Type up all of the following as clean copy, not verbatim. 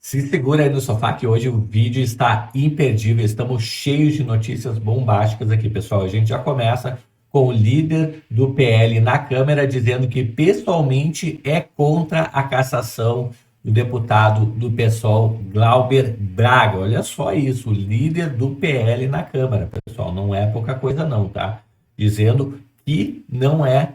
Se segura aí no sofá que hoje o vídeo está imperdível. Estamos cheios de notícias bombásticas aqui, pessoal. A gente já começa com o líder do PL na Câmara dizendo que pessoalmente é contra a cassação do deputado do PSOL, Glauber Braga. Olha só isso, o líder do PL na Câmara, pessoal. Não é pouca coisa não, tá? Dizendo que não é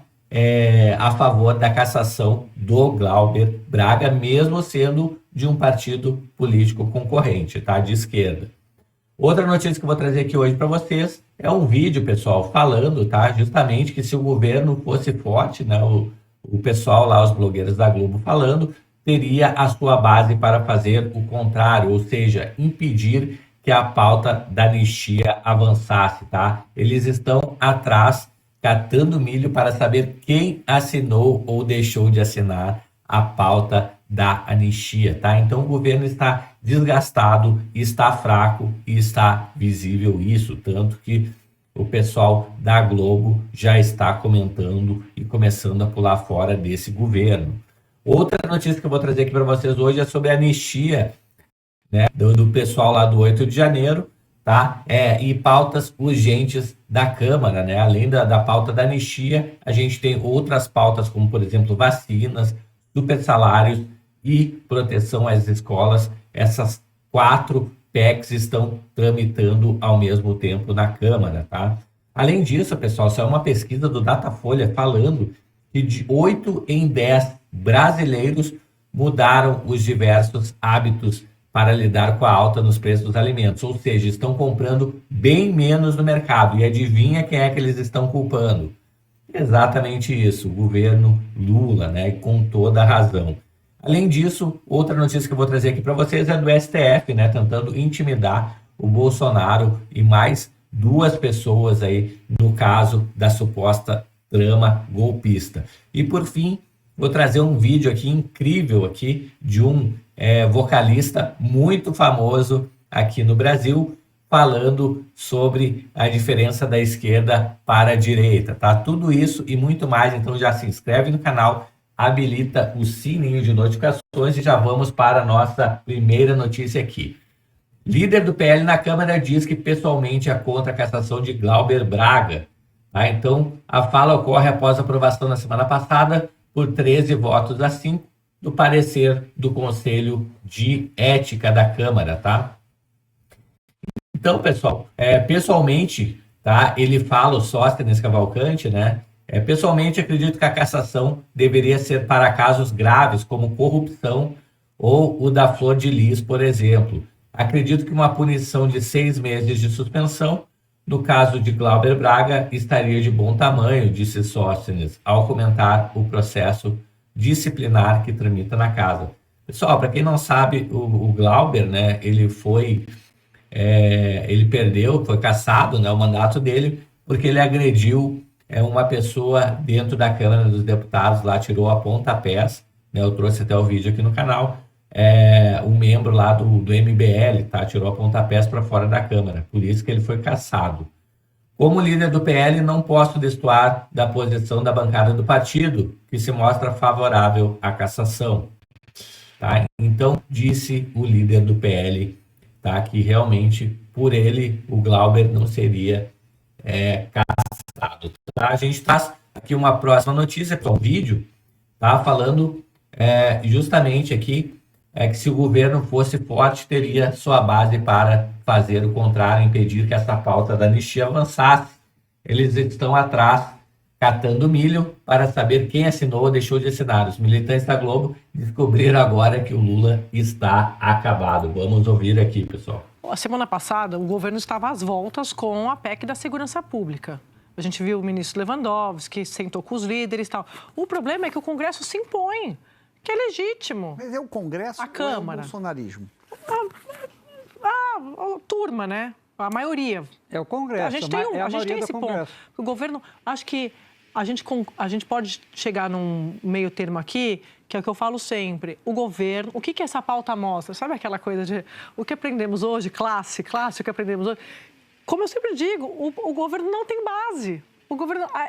a favor da cassação do Glauber Braga, mesmo sendo de um partido político concorrente, tá? De esquerda. Outra notícia que eu vou trazer aqui hoje para vocês é um vídeo, pessoal, falando, tá? Justamente que se o governo fosse forte, né? O pessoal lá, os blogueiros da Globo falando, teria a sua base para fazer o contrário, ou seja, impedir que a pauta da anistia avançasse, tá? Eles estão atrás, catando milho para saber quem assinou ou deixou de assinar a pauta da anistia, tá? Então o governo está desgastado, está fraco e está visível isso, tanto que o pessoal da Globo já está comentando e começando a pular fora desse governo. Outra notícia que eu vou trazer aqui para vocês hoje é sobre a anistia, né, do pessoal lá do 8 de janeiro, tá? E pautas urgentes da Câmara, né? Além da pauta da anistia, a gente tem outras pautas, como, por exemplo, vacinas, super salários e proteção às escolas. Essas 4 PECs estão tramitando ao mesmo tempo na Câmara, tá? Além disso, pessoal, isso é uma pesquisa do Datafolha falando que de 8 em 10 brasileiros mudaram os diversos hábitos para lidar com a alta nos preços dos alimentos, ou seja, estão comprando bem menos no mercado. E adivinha quem é que eles estão culpando? Exatamente isso, o governo Lula, né? Com toda a razão. Além disso, outra notícia que eu vou trazer aqui para vocês é do STF, né? Tentando intimidar o Bolsonaro e mais 2 pessoas aí no caso da suposta trama golpista. E por fim, vou trazer um vídeo aqui incrível aqui de um vocalista muito famoso aqui no Brasil, falando sobre a diferença da esquerda para a direita, tá? Tudo isso e muito mais, então já se inscreve no canal, habilita o sininho de notificações e já vamos para a nossa primeira notícia aqui. Líder do PL na Câmara diz que pessoalmente é contra a cassação de Glauber Braga. Tá? Então, a fala ocorre após a aprovação na semana passada por 13 votos a 5 do parecer do Conselho de Ética da Câmara, tá? Então, pessoal, pessoalmente, tá? Ele fala, o Sóstenes Cavalcante, né? Pessoalmente, acredito que a cassação deveria ser para casos graves, como corrupção ou o da Flor de Lis, por exemplo. Acredito que uma punição de 6 meses de suspensão, no caso de Glauber Braga, estaria de bom tamanho, disse Sóstenes, ao comentar o processo disciplinar que tramita na casa. Pessoal, para quem não sabe, o Glauber, né, ele perdeu, foi cassado, né, o mandato dele, porque ele agrediu uma pessoa dentro da Câmara dos Deputados, lá tirou a pontapés, né, eu trouxe até o vídeo aqui no canal, um membro lá do MBL, tá, tirou a pontapés para fora da Câmara, por isso que ele foi cassado. Como líder do PL, não posso destoar da posição da bancada do partido, que se mostra favorável à cassação. Tá? Então, disse o líder do PL, tá, que realmente, por ele, o Glauber não seria cassado. Tá? A gente traz aqui uma próxima notícia, um vídeo, tá, falando justamente aqui que se o governo fosse forte, teria sua base para fazer o contrário, impedir que essa pauta da anistia avançasse. Eles estão atrás, catando milho, para saber quem assinou ou deixou de assinar. Os militantes da Globo descobriram agora que o Lula está acabado. Vamos ouvir aqui, pessoal. A semana passada, o governo estava às voltas com a PEC da segurança pública. A gente viu o ministro Lewandowski, sentou com os líderes e tal. O problema é que o Congresso se impõe, que é legítimo. Mas é o Congresso a Câmara. Ou é o bolsonarismo? A turma, né? A maioria. É o Congresso, a gente tem esse ponto. O governo, acho que a gente pode chegar num meio termo aqui, que é o que eu falo sempre. O governo, o que essa pauta mostra? Sabe aquela coisa de o que aprendemos hoje, classe, o que aprendemos hoje? Como eu sempre digo, o governo não tem base.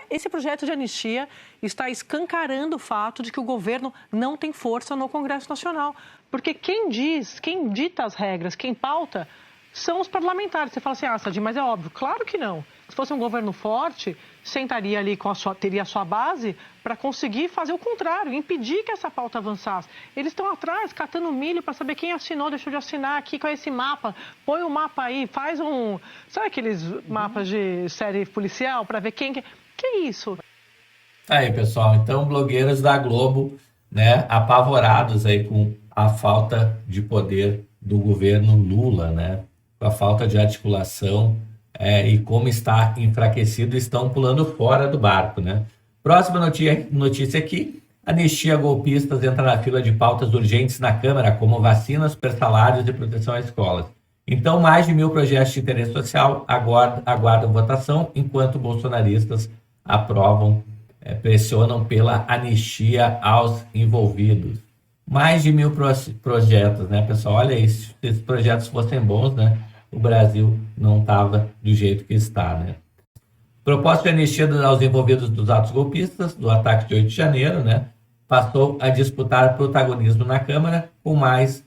Esse projeto de anistia está escancarando o fato de que o governo não tem força no Congresso Nacional. Porque quem dita as regras, quem pauta, são os parlamentares. Você fala assim, Sadi, mas é óbvio. Claro que não. Se fosse um governo forte, sentaria ali, teria a sua base para conseguir fazer o contrário, impedir que essa pauta avançasse. Eles estão atrás, catando milho para saber quem assinou, deixou de assinar aqui com esse mapa. Põe o mapa aí, faz um... Sabe aqueles mapas de série policial para ver quem... Que é isso? Aí, pessoal, então blogueiros da Globo, né, apavorados aí com a falta de poder do governo Lula, né, com a falta de articulação e como está enfraquecido, estão pulando fora do barco, né. Próxima notícia aqui, anistia golpistas entra na fila de pautas urgentes na Câmara, como vacinas, supersalários e proteção às escolas. Então, mais de 1.000 projetos de interesse social aguardam votação, enquanto bolsonaristas aprovam pressionam pela anistia aos envolvidos. Mais de 1.000 projetos, né, pessoal? Olha isso, se esses projetos fossem bons, né, o Brasil não estava do jeito que está, né? Proposta de anistia aos envolvidos dos atos golpistas, do ataque de 8 de janeiro, né, passou a disputar protagonismo na Câmara, com mais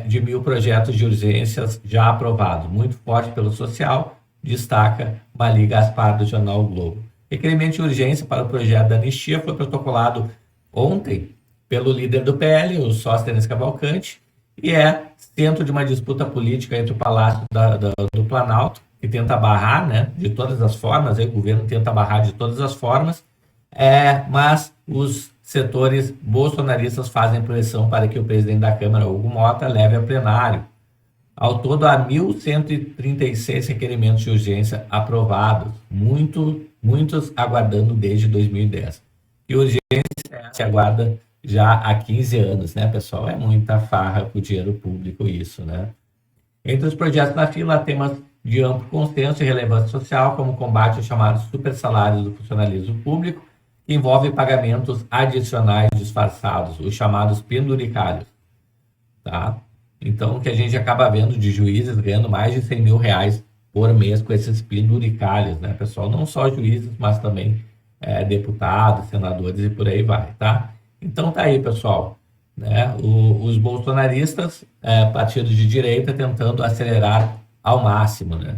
de 1.000 projetos de urgências já aprovados. Muito forte pelo social, destaca Mali Gaspar, do jornal o Globo. Requerimento de urgência para o projeto da anistia foi protocolado ontem pelo líder do PL, o Sóstenes Cavalcante, e é centro de uma disputa política entre o Palácio do Planalto, que tenta barrar, né, de todas as formas, aí o governo tenta barrar de todas as formas, mas os setores bolsonaristas fazem pressão para que o presidente da Câmara, Hugo Mota, leve a plenário. Ao todo, há 1.136 requerimentos de urgência aprovados, muitos aguardando desde 2010. E urgência se aguarda já há 15 anos, né, pessoal? É muita farra com o dinheiro público isso, né? Entre os projetos na fila, há temas de amplo consenso e relevância social, como o combate aos chamados supersalários do funcionalismo público, que envolve pagamentos adicionais disfarçados, os chamados penduricalhos, tá? Então, que a gente acaba vendo de juízes ganhando mais de 100 mil reais por mês com esses penduricalhos, né, pessoal? Não só juízes, mas também deputados, senadores e por aí vai, tá? Então tá aí, pessoal, né? Os bolsonaristas, partidos de direita, tentando acelerar ao máximo, né?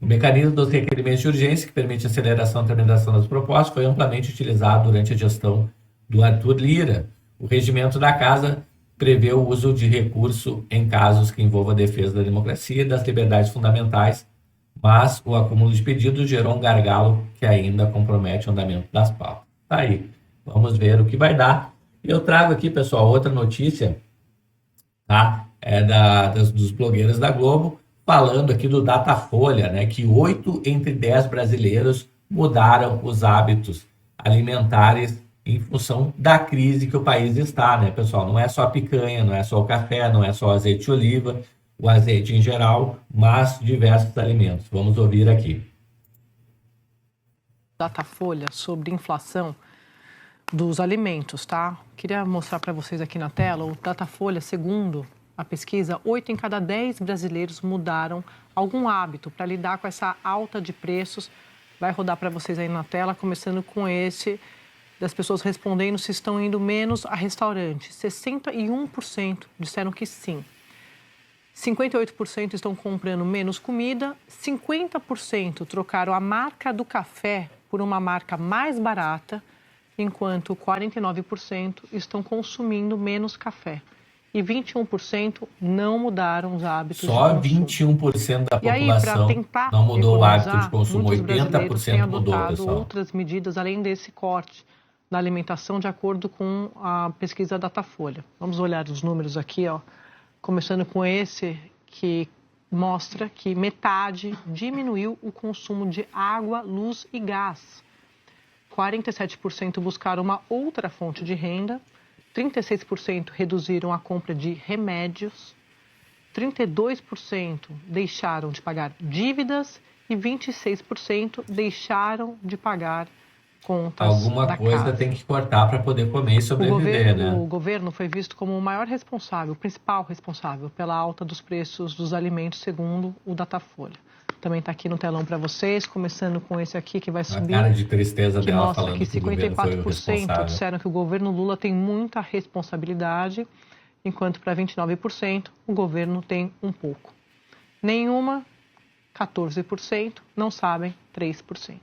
O mecanismo dos requerimentos de urgência, que permite a aceleração e tramitação das propostas, foi amplamente utilizado durante a gestão do Arthur Lira. O regimento da Casa prevê o uso de recurso em casos que envolvam a defesa da democracia e das liberdades fundamentais, mas o acúmulo de pedidos gerou um gargalo que ainda compromete o andamento das pautas. Tá aí, vamos ver o que vai dar. E eu trago aqui, pessoal, outra notícia, tá? Dos blogueiros da Globo, falando aqui do Datafolha, né? Que 8 entre 10 brasileiros mudaram os hábitos alimentares em função da crise que o país está, né, pessoal? Não é só a picanha, não é só o café, não é só o azeite de oliva, o azeite em geral, mas diversos alimentos. Vamos ouvir aqui. Datafolha sobre inflação dos alimentos, tá? Queria mostrar para vocês aqui na tela o Datafolha, segundo a pesquisa, 8 em cada 10 brasileiros mudaram algum hábito para lidar com essa alta de preços. Vai rodar para vocês aí na tela, começando com esse das pessoas respondendo se estão indo menos a restaurante. 61% disseram que sim. 58% estão comprando menos comida. 50% trocaram a marca do café por uma marca mais barata, enquanto 49% estão consumindo menos café. E 21% não mudaram os hábitos Só de consumo. 21% da E aí, população tentar não mudou o hábito de consumo, muitos brasileiros têm 80% mudou, adotado pessoal. outras medidas além desse corte na alimentação, de acordo com a pesquisa Datafolha. Vamos olhar os números aqui, ó, começando com esse que mostra que metade diminuiu o consumo de água, luz e gás. 47% buscaram uma outra fonte de renda, 36% reduziram a compra de remédios, 32% deixaram de pagar dívidas e 26% deixaram de pagar contas Alguma da coisa casa. tem que cortar para poder comer e sobreviver, né? O governo foi visto como o maior responsável, o principal responsável pela alta dos preços dos alimentos, segundo o Datafolha. Também está aqui no telão para vocês, começando com esse aqui que vai subir. A cara de tristeza que dela mostra falando que que o governo foi o 54% responsável. disseram que o governo Lula tem muita responsabilidade enquanto para 29% o governo tem um pouco. Nenhuma, 14%, não sabem, 3%.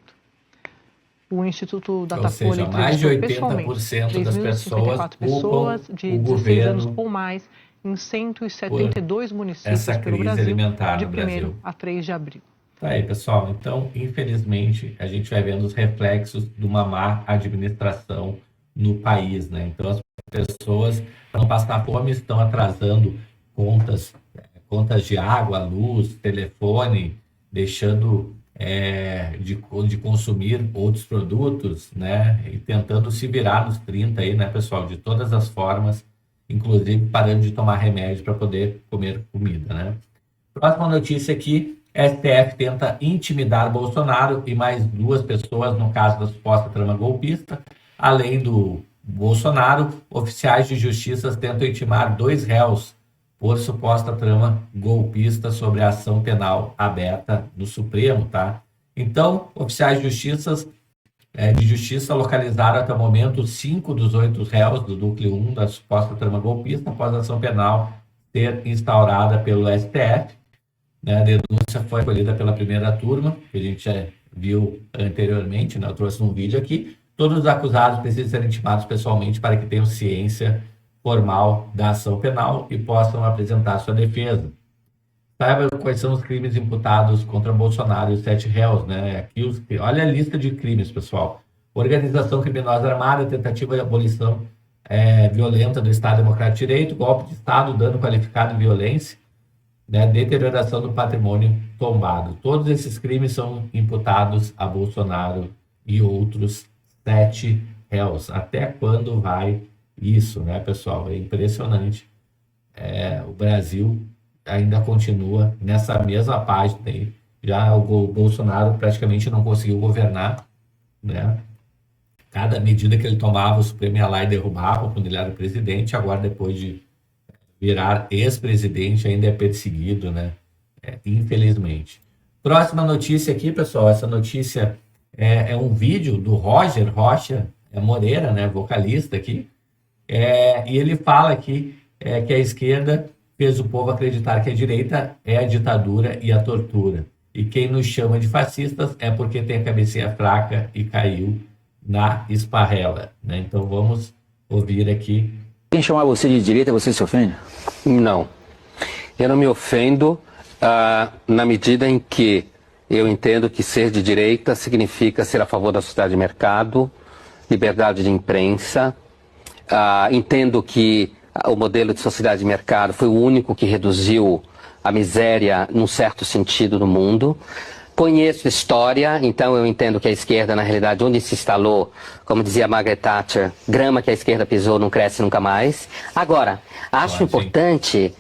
O Instituto Datafolha entrevistou pessoalmente 3.054 pessoas de 16 anos ou mais em 172 municípios pelo Brasil, de 1º a 3 de abril. Tá aí, pessoal. Então, infelizmente, a gente vai vendo os reflexos de uma má administração no país, né? Então, as pessoas, para não passar fome, estão atrasando contas de água, luz, telefone, deixando de consumir outros produtos, né? E tentando se virar nos 30 aí, né, pessoal? De todas as formas, inclusive parando de tomar remédio para poder comer comida, né? Próxima notícia aqui. STF tenta intimidar Bolsonaro e mais 2 pessoas no caso da suposta trama golpista. Além do Bolsonaro, oficiais de justiça tentam intimar 2 réus por suposta trama golpista sobre a ação penal aberta no Supremo, tá? Então, oficiais de justiça localizaram até o momento 5 dos 8 réus do núcleo 1 da suposta trama golpista após a ação penal ser instaurada pelo STF. A denúncia foi acolhida pela primeira turma, que a gente já viu anteriormente, né? Eu trouxe um vídeo aqui. Todos os acusados precisam ser intimados pessoalmente para que tenham ciência formal da ação penal e possam apresentar sua defesa. Saiba quais são os crimes imputados contra Bolsonaro e os 7 réus, né? Aqui olha a lista de crimes, pessoal. Organização criminosa armada, tentativa de abolição violenta do Estado Democrático de Direito, golpe de Estado, dano qualificado e violência, né, deterioração do patrimônio tombado. Todos esses crimes são imputados a Bolsonaro e outros 7 réus. Até quando vai isso, né, pessoal? É impressionante. O Brasil ainda continua nessa mesma página aí. Já o Bolsonaro praticamente não conseguiu governar, né? Cada medida que ele tomava, o Supremo ia lá e derrubava quando ele era presidente. Agora, depois de virar ex-presidente, ainda é perseguido, né? Infelizmente. Próxima notícia aqui, pessoal. Essa notícia é um vídeo do Roger Rocha Moreira, né? Vocalista aqui. E ele fala aqui que a esquerda fez o povo acreditar que a direita é a ditadura e a tortura. E quem nos chama de fascistas é porque tem a cabecinha fraca e caiu na esparrela, né? Então vamos ouvir aqui. Quem chamar você de direita, você se ofende? Não. Eu não me ofendo na medida em que eu entendo que ser de direita significa ser a favor da sociedade de mercado, liberdade de imprensa. Entendo que o modelo de sociedade de mercado foi o único que reduziu a miséria num certo sentido no mundo. Conheço história, então eu entendo que a esquerda, na realidade, onde se instalou, como dizia Margaret Thatcher, grama que a esquerda pisou não cresce nunca mais. Agora, acho importante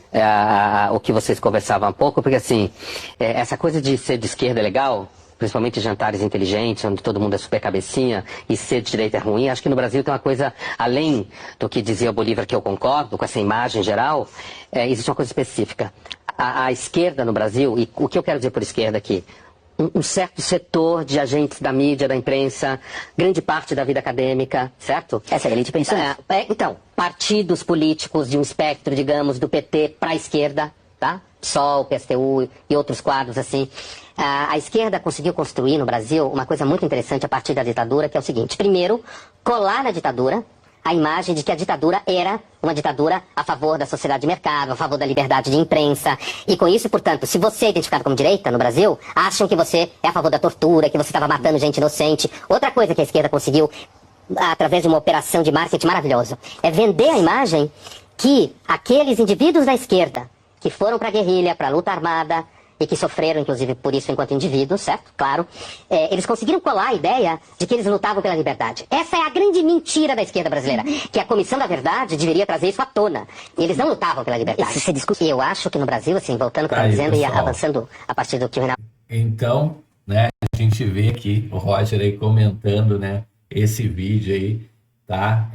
o que vocês conversavam há pouco, porque assim, essa coisa de ser de esquerda é legal, principalmente jantares inteligentes, onde todo mundo é super cabecinha, e ser de direita é ruim. Acho que no Brasil tem uma coisa, além do que dizia o Bolívar, que eu concordo, com essa imagem geral, existe uma coisa específica. A esquerda no Brasil, e o que eu quero dizer por esquerda aqui, um certo setor de agentes da mídia, da imprensa, grande parte da vida acadêmica, certo? Essa é a elite pensante. Então, partidos políticos de um espectro, digamos, do PT para a esquerda, tá? PSOL, PSTU e outros quadros assim. A esquerda conseguiu construir no Brasil uma coisa muito interessante a partir da ditadura, que é o seguinte. Primeiro, colar na ditadura a imagem de que a ditadura era uma ditadura a favor da sociedade de mercado, a favor da liberdade de imprensa. E com isso, portanto, se você é identificado como direita no Brasil, acham que você é a favor da tortura, que você estava matando gente inocente. Outra coisa que a esquerda conseguiu, através de uma operação de marketing maravilhosa, é vender a imagem que aqueles indivíduos da esquerda que foram para a guerrilha, para a luta armada, e que sofreram, inclusive, por isso enquanto indivíduos, certo? Claro. Eles conseguiram colar a ideia de que eles lutavam pela liberdade. Essa é a grande mentira da esquerda brasileira, que a Comissão da Verdade deveria trazer isso à tona. E eles não lutavam pela liberdade. Isso se discute. E eu acho que no Brasil, assim, voltando ao que eu estava dizendo, pessoal. E avançando a partir do que o Renato... Então, né, a gente vê aqui o Roger aí comentando, né, esse vídeo aí, tá?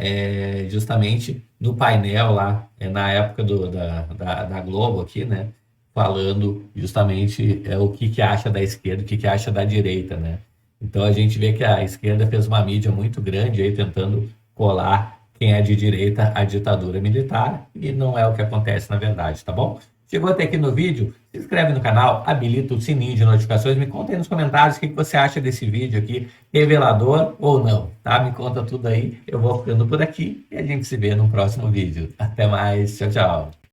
Justamente no painel lá, na época da Globo aqui, né? Falando justamente o que acha da esquerda, o que acha da direita, né? Então a gente vê que a esquerda fez uma mídia muito grande aí tentando colar quem é de direita a ditadura militar, e não é o que acontece na verdade, tá bom? Chegou até aqui no vídeo, se inscreve no canal, habilita o sininho de notificações, me conta aí nos comentários o que você acha desse vídeo aqui, revelador ou não, tá? Me conta tudo aí, eu vou ficando por aqui e a gente se vê no próximo vídeo. Até mais, tchau, tchau!